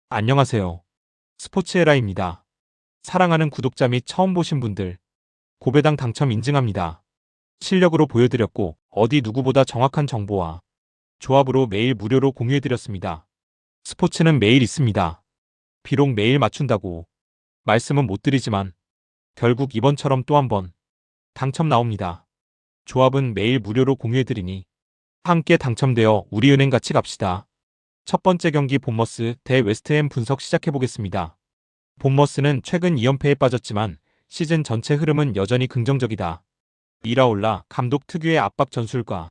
안녕하세요. 스포츠에라입니다. 사랑하는 구독자 및 처음 보신 분들, 고배당 당첨 인증합니다. 실력으로 보여드렸고 어디 누구보다 정확한 정보와 조합으로 매일 무료로 공유해드렸습니다. 스포츠는 매일 있습니다. 비록 매일 맞춘다고 말씀은 못 드리지만 결국 이번처럼 또 한 번 당첨 나옵니다. 조합은 매일 무료로 공유해드리니 함께 당첨되어 우리은행 같이 갑시다. 첫 번째 경기 본머스 대 웨스트햄 분석 시작해보겠습니다. 본머스는 최근 2연패에 빠졌지만 시즌 전체 흐름은 여전히 긍정적이다. 이라올라 감독 특유의 압박 전술과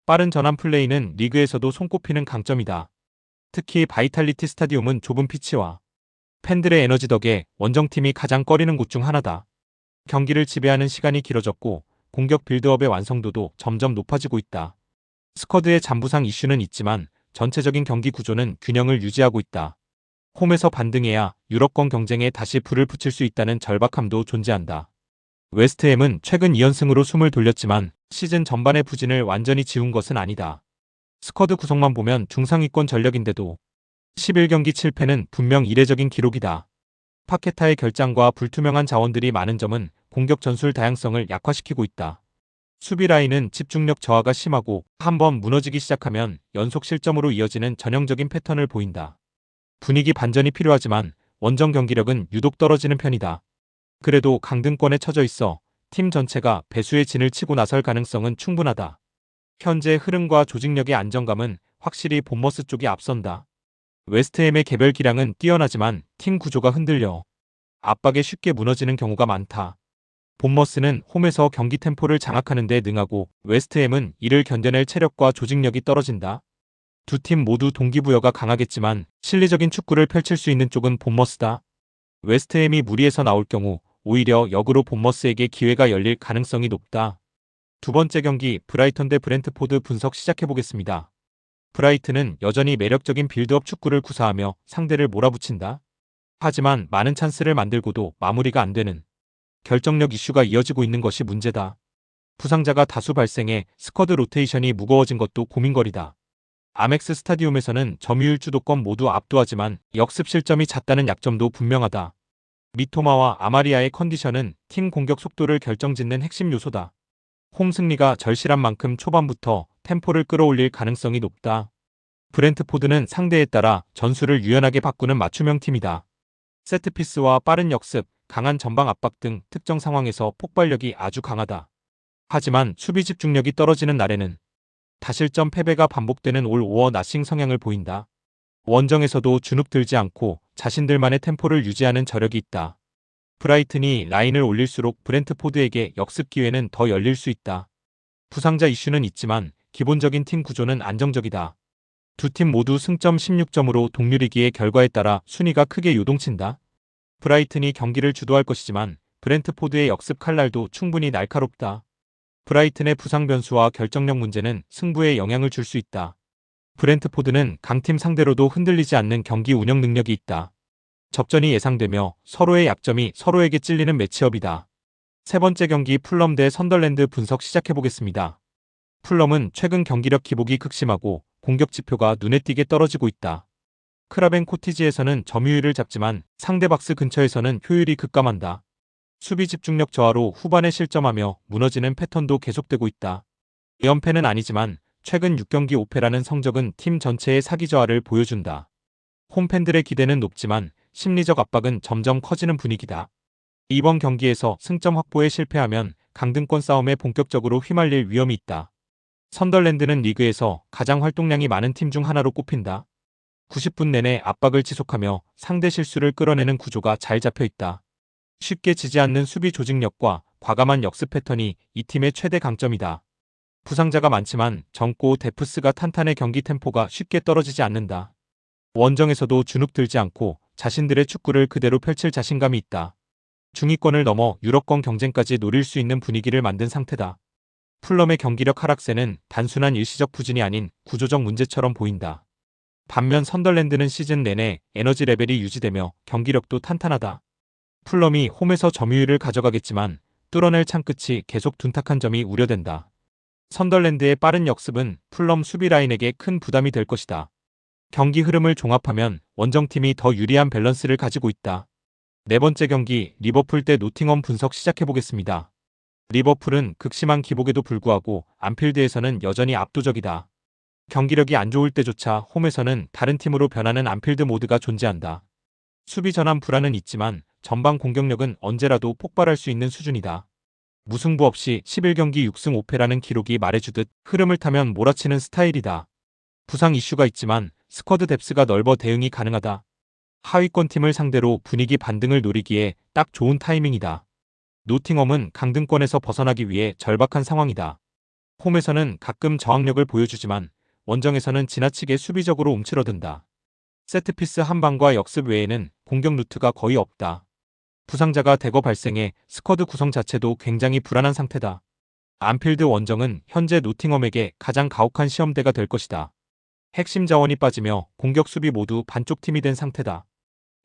빠른 전환 플레이는 리그에서도 손꼽히는 강점이다. 특히 바이탈리티 스타디움은 좁은 피치와 팬들의 에너지 덕에 원정팀이 가장 꺼리는 곳 중 하나다. 경기를 지배하는 시간이 길어졌고 공격 빌드업의 완성도도 점점 높아지고 있다. 스쿼드의 잠부상 이슈는 있지만 전체적인 경기 구조는 균형을 유지하고 있다. 홈에서 반등해야 유럽권 경쟁에 다시 불을 붙일 수 있다는 절박함도 존재한다. 웨스트햄은 최근 2연승으로 숨을 돌렸지만 시즌 전반의 부진을 완전히 지운 것은 아니다. 스쿼드 구성만 보면 중상위권 전력인데도 11경기 7패는 분명 이례적인 기록이다. 파케타의 결장과 불투명한 자원들이 많은 점은 공격 전술 다양성을 약화시키고 있다. 수비 라인은 집중력 저하가 심하고 한번 무너지기 시작하면 연속 실점으로 이어지는 전형적인 패턴을 보인다. 분위기 반전이 필요하지만 원정 경기력은 유독 떨어지는 편이다. 그래도 강등권에 처져 있어 팀 전체가 배수의 진을 치고 나설 가능성은 충분하다. 현재 흐름과 조직력의 안정감은 확실히 본머스 쪽이 앞선다. 웨스트햄의 개별 기량은 뛰어나지만 팀 구조가 흔들려 압박에 쉽게 무너지는 경우가 많다. 본머스는 홈에서 경기 템포를 장악하는 데 능하고 웨스트햄은 이를 견뎌낼 체력과 조직력이 떨어진다. 두 팀 모두 동기부여가 강하겠지만 실리적인 축구를 펼칠 수 있는 쪽은 본머스다. 웨스트햄이 무리해서 나올 경우 오히려 역으로 본머스에게 기회가 열릴 가능성이 높다. 두 번째 경기 브라이턴 대 브렌트포드 분석 시작해보겠습니다. 브라이튼은 여전히 매력적인 빌드업 축구를 구사하며 상대를 몰아붙인다. 하지만 많은 찬스를 만들고도 마무리가 안 되는 결정력 이슈가 이어지고 있는 것이 문제다. 부상자가 다수 발생해 스쿼드 로테이션이 무거워진 것도 고민거리다. 아멕스 스타디움에서는 점유율 주도권 모두 압도하지만 역습 실점이 잦다는 약점도 분명하다. 미토마와 아마리아의 컨디션은 팀 공격 속도를 결정짓는 핵심 요소다. 홈 승리가 절실한 만큼 초반부터 템포를 끌어올릴 가능성이 높다. 브렌트포드는 상대에 따라 전술을 유연하게 바꾸는 맞춤형 팀이다. 세트피스와 빠른 역습, 강한 전방 압박 등 특정 상황에서 폭발력이 아주 강하다. 하지만 수비 집중력이 떨어지는 날에는 다실점 패배가 반복되는 올 오어 나싱 성향을 보인다. 원정에서도 주눅들지 않고 자신들만의 템포를 유지하는 저력이 있다. 브라이튼이 라인을 올릴수록 브렌트포드에게 역습 기회는 더 열릴 수 있다. 부상자 이슈는 있지만 기본적인 팀 구조는 안정적이다. 두 팀 모두 승점 16점으로 동률이기에 결과에 따라 순위가 크게 요동친다. 브라이튼이 경기를 주도할 것이지만 브렌트포드의 역습 칼날도 충분히 날카롭다. 브라이튼의 부상 변수와 결정력 문제는 승부에 영향을 줄 수 있다. 브렌트포드는 강팀 상대로도 흔들리지 않는 경기 운영 능력이 있다. 접전이 예상되며 서로의 약점이 서로에게 찔리는 매치업이다. 세 번째 경기 풀럼 대 선덜랜드 분석 시작해보겠습니다. 풀럼은 최근 경기력 기복이 극심하고 공격 지표가 눈에 띄게 떨어지고 있다. 크라벤 코티지에서는 점유율을 잡지만 상대 박스 근처에서는 효율이 급감한다. 수비 집중력 저하로 후반에 실점하며 무너지는 패턴도 계속되고 있다. 연패는 아니지만 최근 6경기 5패라는 성적은 팀 전체의 사기 저하를 보여준다. 홈팬들의 기대는 높지만 심리적 압박은 점점 커지는 분위기다. 이번 경기에서 승점 확보에 실패하면 강등권 싸움에 본격적으로 휘말릴 위험이 있다. 선덜랜드는 리그에서 가장 활동량이 많은 팀 중 하나로 꼽힌다. 90분 내내 압박을 지속하며 상대 실수를 끌어내는 구조가 잘 잡혀 있다. 쉽게 지지 않는 수비 조직력과 과감한 역습 패턴이 이 팀의 최대 강점이다. 부상자가 많지만 젊고 데프스가 탄탄해 경기 템포가 쉽게 떨어지지 않는다. 원정에서도 주눅들지 않고 자신들의 축구를 그대로 펼칠 자신감이 있다. 중위권을 넘어 유럽권 경쟁까지 노릴 수 있는 분위기를 만든 상태다. 풀럼의 경기력 하락세는 단순한 일시적 부진이 아닌 구조적 문제처럼 보인다. 반면 선덜랜드는 시즌 내내 에너지 레벨이 유지되며 경기력도 탄탄하다. 풀럼이 홈에서 점유율을 가져가겠지만 뚫어낼 창끝이 계속 둔탁한 점이 우려된다. 선덜랜드의 빠른 역습은 풀럼 수비 라인에게 큰 부담이 될 것이다. 경기 흐름을 종합하면 원정팀이 더 유리한 밸런스를 가지고 있다. 네 번째 경기 리버풀 대 노팅엄 분석 시작해보겠습니다. 리버풀은 극심한 기복에도 불구하고 안필드에서는 여전히 압도적이다. 경기력이 안 좋을 때조차 홈에서는 다른 팀으로 변하는 안필드 모드가 존재한다. 수비 전환 불안은 있지만 전방 공격력은 언제라도 폭발할 수 있는 수준이다. 무승부 없이 11경기 6승 5패라는 기록이 말해주듯 흐름을 타면 몰아치는 스타일이다. 부상 이슈가 있지만 스쿼드 뎁스가 넓어 대응이 가능하다. 하위권 팀을 상대로 분위기 반등을 노리기에 딱 좋은 타이밍이다. 노팅엄은 강등권에서 벗어나기 위해 절박한 상황이다. 홈에서는 가끔 저항력을 보여주지만 원정에서는 지나치게 수비적으로 움츠러든다. 세트피스 한 방과 역습 외에는 공격 루트가 거의 없다. 부상자가 대거 발생해 스쿼드 구성 자체도 굉장히 불안한 상태다. 안필드 원정은 현재 노팅엄에게 가장 가혹한 시험대가 될 것이다. 핵심 자원이 빠지며 공격 수비 모두 반쪽 팀이 된 상태다.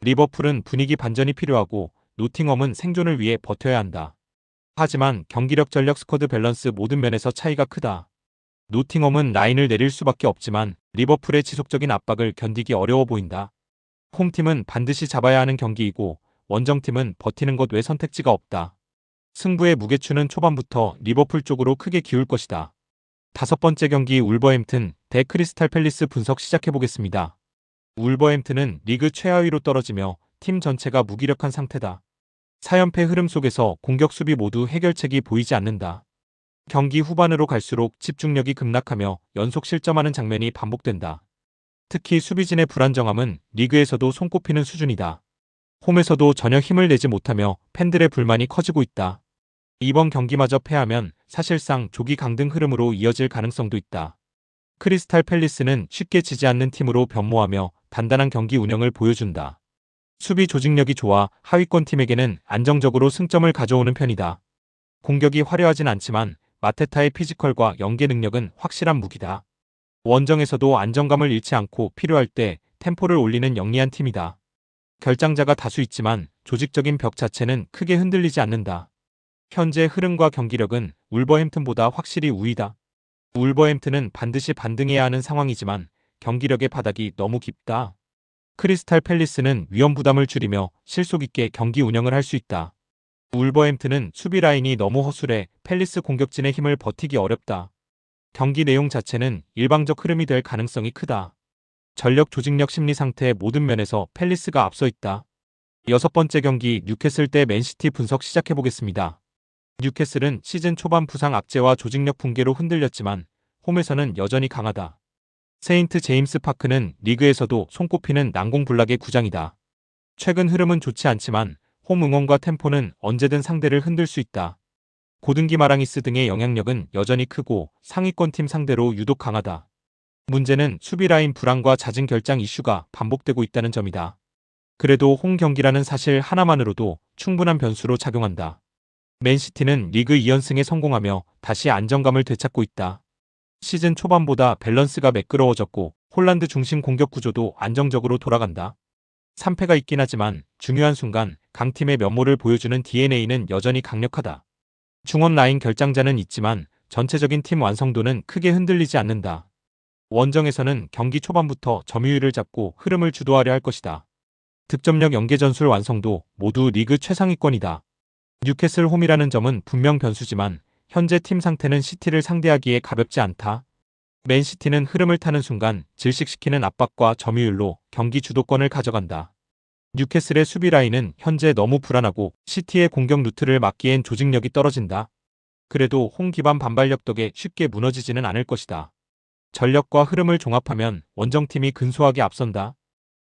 리버풀은 분위기 반전이 필요하고 노팅엄은 생존을 위해 버텨야 한다. 하지만 경기력 전력 스쿼드 밸런스 모든 면에서 차이가 크다. 노팅엄은 라인을 내릴 수밖에 없지만 리버풀의 지속적인 압박을 견디기 어려워 보인다. 홈팀은 반드시 잡아야 하는 경기이고 원정팀은 버티는 것 외 선택지가 없다. 승부의 무게추는 초반부터 리버풀 쪽으로 크게 기울 것이다. 다섯 번째 경기 울버햄튼 대 크리스탈 팰리스 분석 시작해보겠습니다. 울버햄튼은 리그 최하위로 떨어지며 팀 전체가 무기력한 상태다. 4연패 흐름 속에서 공격 수비 모두 해결책이 보이지 않는다. 경기 후반으로 갈수록 집중력이 급락하며 연속 실점하는 장면이 반복된다. 특히 수비진의 불안정함은 리그에서도 손꼽히는 수준이다. 홈에서도 전혀 힘을 내지 못하며 팬들의 불만이 커지고 있다. 이번 경기마저 패하면 사실상 조기 강등 흐름으로 이어질 가능성도 있다. 크리스탈 팰리스는 쉽게 지지 않는 팀으로 변모하며 단단한 경기 운영을 보여준다. 수비 조직력이 좋아 하위권 팀에게는 안정적으로 승점을 가져오는 편이다. 공격이 화려하진 않지만 마테타의 피지컬과 연계 능력은 확실한 무기다. 원정에서도 안정감을 잃지 않고 필요할 때 템포를 올리는 영리한 팀이다. 결장자가 다수 있지만 조직적인 벽 자체는 크게 흔들리지 않는다. 현재 흐름과 경기력은 울버햄튼보다 확실히 우위다. 울버햄튼은 반드시 반등해야 하는 상황이지만 경기력의 바닥이 너무 깊다. 크리스탈 팰리스는 위험 부담을 줄이며 실속 있게 경기 운영을 할 수 있다. 울버햄튼은 수비 라인이 너무 허술해 팰리스 공격진의 힘을 버티기 어렵다. 경기 내용 자체는 일방적 흐름이 될 가능성이 크다. 전력 조직력 심리 상태 모든 면에서 팰리스가 앞서 있다. 여섯 번째 경기 뉴캐슬 대 맨시티 분석 시작해보겠습니다. 뉴캐슬은 시즌 초반 부상 악재와 조직력 붕괴로 흔들렸지만 홈에서는 여전히 강하다. 세인트 제임스 파크는 리그에서도 손꼽히는 난공불락의 구장이다. 최근 흐름은 좋지 않지만 홈 응원과 템포는 언제든 상대를 흔들 수 있다. 고든기 마랑이스 등의 영향력은 여전히 크고 상위권 팀 상대로 유독 강하다. 문제는 수비 라인 불안과 잦은 결장 이슈가 반복되고 있다는 점이다. 그래도 홈 경기라는 사실 하나만으로도 충분한 변수로 작용한다. 맨시티는 리그 2연승에 성공하며 다시 안정감을 되찾고 있다. 시즌 초반보다 밸런스가 매끄러워졌고 홀란드 중심 공격 구조도 안정적으로 돌아간다. 3패가 있긴 하지만 중요한 순간 강팀의 면모를 보여주는 DNA는 여전히 강력하다. 중원 라인 결장자는 있지만 전체적인 팀 완성도는 크게 흔들리지 않는다. 원정에서는 경기 초반부터 점유율을 잡고 흐름을 주도하려 할 것이다. 득점력 연계 전술 완성도 모두 리그 최상위권이다. 뉴캐슬 홈이라는 점은 분명 변수지만 현재 팀 상태는 시티를 상대하기에 가볍지 않다. 맨시티는 흐름을 타는 순간 질식시키는 압박과 점유율로 경기 주도권을 가져간다. 뉴캐슬의 수비 라인은 현재 너무 불안하고 시티의 공격 루트를 막기엔 조직력이 떨어진다. 그래도 홈 기반 반발력 덕에 쉽게 무너지지는 않을 것이다. 전력과 흐름을 종합하면 원정팀이 근소하게 앞선다.